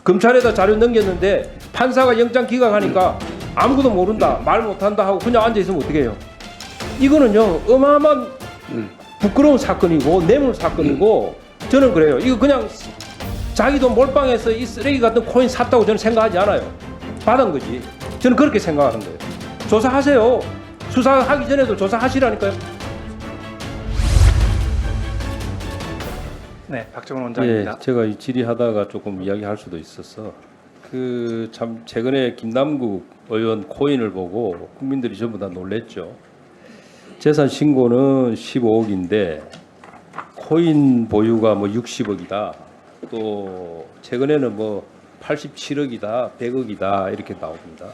검찰에다 자료 넘겼는데 판사가 영장 기각하니까 아무것도 모른다, 말 못한다 하고 그냥 앉아있으면 어떻게 해요? 이거는요 어마어마한 부끄러운 사건이고 뇌물 사건이고 저는 그래요. 이거 그냥 자기도 몰빵해서 이 쓰레기 같은 코인 샀다고 저는 생각하지 않아요. 받은 거지. 저는 그렇게 생각하는 거예요. 조사하세요. 수사하기 전에도 조사하시라니까요. 네, 박정훈 원장입니다. 예, 제가 이 질의하다가 조금 이야기할 수도 있어서 그 참 최근에 김남국 의원 코인을 보고 국민들이 전부 다 놀랬죠. 재산 신고는 15억인데 코인 보유가 뭐 60억이다. 또 최근에는 뭐 87억이다, 100억이다 이렇게 나옵니다.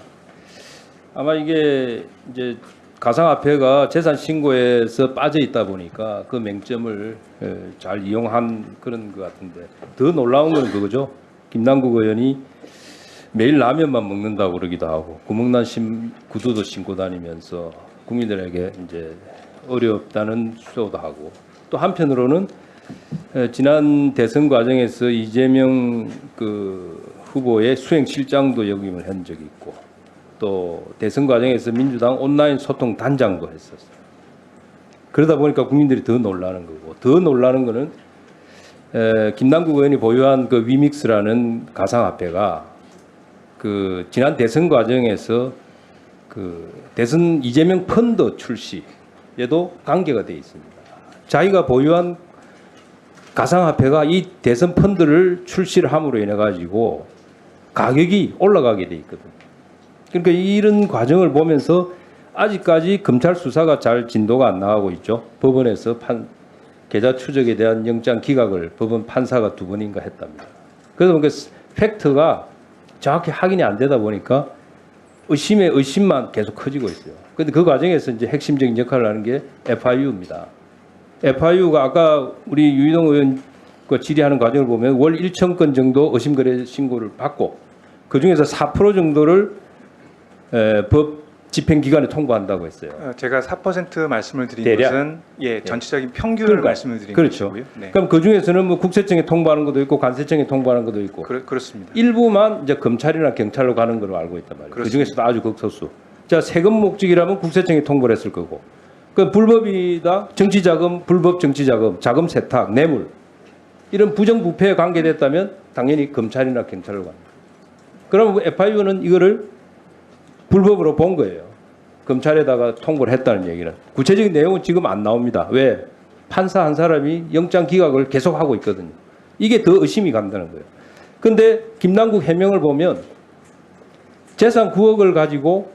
아마 이게 이제 가상화폐가 재산 신고에서 빠져 있다 보니까 그 맹점을 잘 이용한 그런 것 같은데 더 놀라운 건 그거죠. 김남국 의원이 매일 라면만 먹는다고 그러기도 하고 구멍난 구두도 신고 다니면서 국민들에게 이제 어렵다는 수조도 하고 또 한편으로는 지난 대선 과정에서 이재명 그 후보의 수행실장도 역임을 한 적이 있고 또 대선 과정에서 민주당 온라인 소통 단장도 했었어요. 그러다 보니까 국민들이 더 놀라는 거고 더 놀라는 거는 김남국 의원이 보유한 그 위믹스라는 가상화폐가 그 지난 대선 과정에서 그 대선 이재명 펀드 출시에도 관계가 돼 있습니다. 자기가 보유한 가상화폐가 이 대선 펀드를 출시를 함으로 인해 가지고 가격이 올라가게 돼 있거든요. 그러니까 이런 과정을 보면서 아직까지 검찰 수사가 잘 진도가 안 나가고 있죠. 법원에서 계좌 추적에 대한 영장 기각을 법원 판사가 2번인가 했답니다. 그래서 그 팩트가 정확히 확인이 안 되다 보니까 의심의 의심만 계속 커지고 있어요. 그런데 그 과정에서 이제 핵심적인 역할을 하는 게 FIU입니다. FIU가 아까 우리 유희동 의원과 질의하는 과정을 보면 월 1천 건 정도 의심거래 신고를 받고 그 중에서 4% 정도를 법 집행기관에 통보한다고 했어요. 제가 4% 말씀을 드린 대략? 것은 전체적인 평균을 그러니까, 말씀을 드린 그렇죠. 것이고요. 네. 그럼 그 중에서는 뭐 국세청에 통보하는 것도 있고 관세청에 통보하는 것도 있고 그렇습니다. 일부만 이제 검찰이나 경찰로 가는 걸로 알고 있단 말이에요. 그 중에서도 아주 극소수. 자, 세금 목적이라면 국세청에 통보를 했을 거고. 그 불법이다, 정치자금, 불법 정치자금, 자금 세탁, 뇌물 이런 부정부패에 관계됐다면 당연히 검찰이나 경찰로 갑니다. 그러면 FIU는 이거를 불법으로 본 거예요. 검찰에다가 통보를 했다는 얘기는. 구체적인 내용은 지금 안 나옵니다. 왜? 판사 한 사람이 영장 기각을 계속하고 있거든요. 이게 더 의심이 간다는 거예요. 그런데 김남국 해명을 보면 재산 9억을 가지고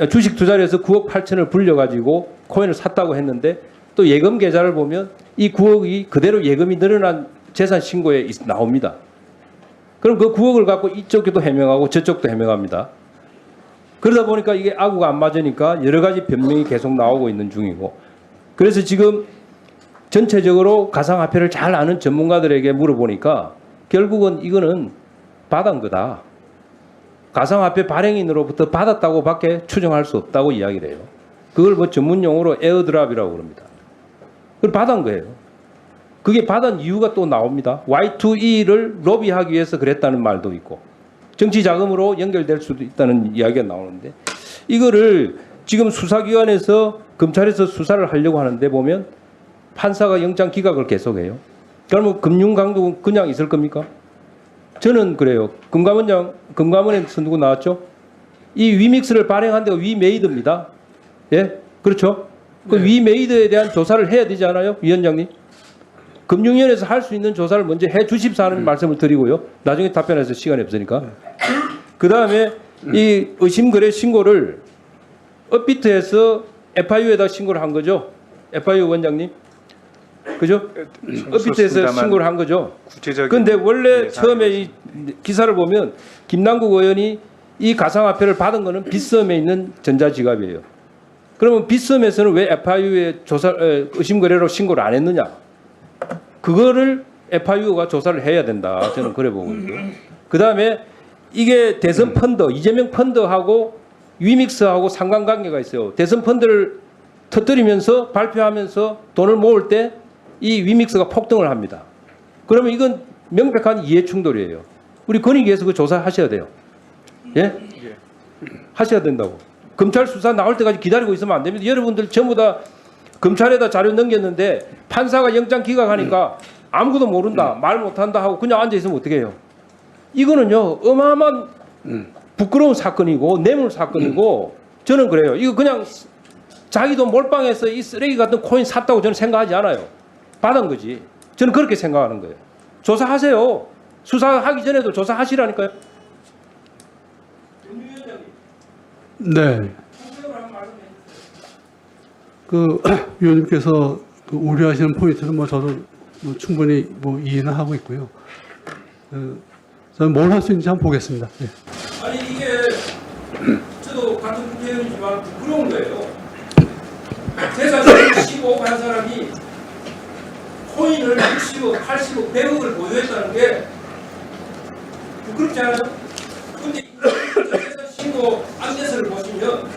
주식 투자를 해서 9억 8천을 불려가지고 코인을 샀다고 했는데 또 예금 계좌를 보면 이 9억이 그대로 예금이 늘어난 재산 신고에 나옵니다. 그럼 그 9억을 갖고 이쪽도 해명하고 저쪽도 해명합니다. 그러다 보니까 이게 아구가 안 맞으니까 여러 가지 변명이 계속 나오고 있는 중이고 그래서 지금 전체적으로 가상화폐를 잘 아는 전문가들에게 물어보니까 결국은 이거는 받은 거다. 가상화폐 발행인으로부터 받았다고 밖에 추정할 수 없다고 이야기를 해요. 그걸 뭐 전문 용어로 에어드랍이라고 그럽니다. 그걸 받은 거예요. 그게 받은 이유가 또 나옵니다. Y2E를 로비하기 위해서 그랬다는 말도 있고 정치 자금으로 연결될 수도 있다는 이야기가 나오는데 이거를 지금 수사기관에서 검찰에서 수사를 하려고 하는데 보면 판사가 영장 기각을 계속해요. 그러면 금융강도는 그냥 있을 겁니까? 저는 그래요. 금감원에서 누구 나왔죠? 이 위믹스를 발행한 데가 위메이드입니다. 예? 그렇죠? 그 네. 위메이드에 대한 조사를 해야 되지 않아요? 위원장님? 금융위원회에서 할 수 있는 조사를 먼저 해 주십사 하는 말씀을 드리고요. 나중에 답변해서 시간이 없으니까. 그 다음에 이 의심거래 신고를 업비트에서 FIU에다 신고를 한 거죠. FIU 원장님. 그죠? 업비트에서 신고를 한 거죠. 그런데 원래 처음에 이 기사를 보면 김남국 의원이 이 가상화폐를 받은 거는 빗썸에 있는 전자지갑이에요. 그러면 빗썸에서는 왜 FIU에 의심거래로 신고를 안 했느냐? 그거를 FIU가 조사를 해야 된다. 저는 그래 보고 있고요. 그 다음에 이게 대선 펀드, 이재명 펀드하고 위믹스하고 상관관계가 있어요. 대선 펀드를 터뜨리면서 발표하면서 돈을 모을 때 이 위믹스가 폭등을 합니다. 그러면 이건 명백한 이해 충돌이에요. 우리 권익위에서 그 조사하셔야 돼요. 예? 예. 하셔야 된다고. 검찰 수사 나올 때까지 기다리고 있으면 안 됩니다. 여러분들 전부 다 검찰에다 자료 넘겼는데 판사가 영장 기각하니까 아무것도 모른다, 말 못한다 하고 그냥 앉아 있으면 어떻게 해요? 이거는요 어마어마한 부끄러운 사건이고 뇌물 사건이고 저는 그래요. 이거 그냥 자기도 몰빵해서 이 쓰레기 같은 코인 샀다고 저는 생각하지 않아요. 받은 거지. 저는 그렇게 생각하는 거예요. 조사하세요. 수사하기 전에도 조사하시라니까요. 네. 그 위원님께서 그 우려하시는 포인트는 뭐 저도 뭐 충분히 뭐 이해는 하고 있고요. 저는 뭘 할 수 있는지 한번 보겠습니다. 예. 아니 이게 저도 같은 국회의원이지만 부끄러운 거예요. 재산 15억 한 사람이 코인을 60억, 80억, 100억을 보유했다는 게 부끄럽지 않아요? 근데 재산 신고 안내서를 보시면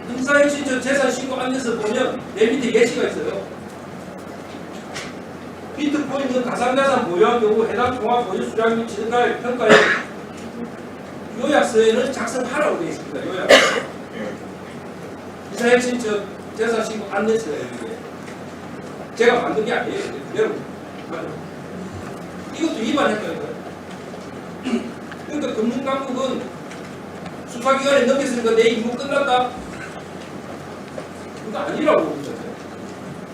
인사혁신 재산 신고 안내서 보면 내 밑에 예시가 있어요. 비트코인은 가상자산 보유한 경우 해당 종합 보유 수량 및 지능가의 평가에 요약서에는 작성하라고 되어 있습니다. 요약서. 인사혁신 재산 신고 안내서예요. 이게. 제가 만든 게 아니에요. 그대로. 이것도 위반했다니까요. 그러니까 금융당국은 수사기관에 넘겼으니까 내 임무 끝났다. 그거 아니라고 그러잖아요.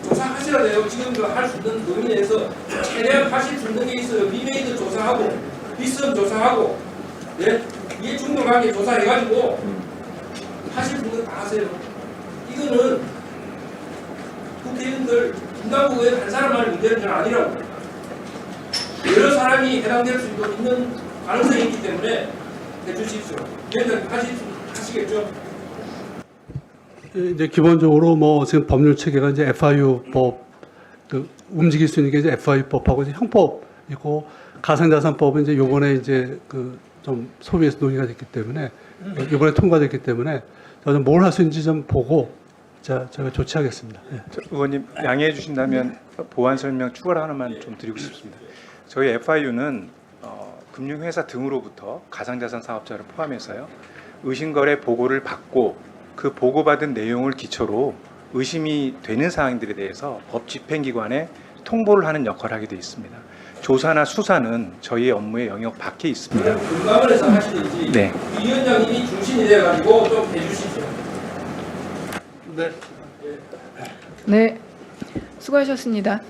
조사하셔야 돼요. 지금 할 수 있는 범위 내에서 최대한 하실 수 있는 게 있어요. 리메이드 조사하고 빗썸 조사하고 예? 이해충돌관계 조사해가지고 하실 수 있는 거 다 하세요. 이거는 국회의원들 김당국의 한 사람만의 문제는 전 아니라고. 여러 사람이 해당될 수 있는 가능성이 있기 때문에 해주십시오. 위원장님 하시겠죠? 이제 기본적으로 뭐 지금 법률 체계가 이제 FIU법 그 움직일 수 있는 게 이제 FIU법하고 이제 형법이고 가상자산법은 이제 요번에 이제 그 좀 소위에서 논의가 됐기 때문에 이번에 통과됐기 때문에 저는 뭘 할 수 있는지 좀 보고 제가 조치하겠습니다. 예. 의원님 양해해 주신다면 보완 설명 추가로 하나만 좀 드리고 싶습니다. 저희 FIU는 금융회사 등으로부터 가상자산 사업자를 포함해서요 의심거래 보고를 받고 그 보고받은 내용을 기초로 의심이 되는 사항들에 대해서 법 집행기관에 통보를 하는 역할을 하게 되어 있습니다. 조사나 수사는 저희의 업무의 영역 밖에 있습니다. 금감원에서 하시든지 네. 위원장님이 중심이 돼가지고 좀 해주십시오. 네. 네, 수고하셨습니다.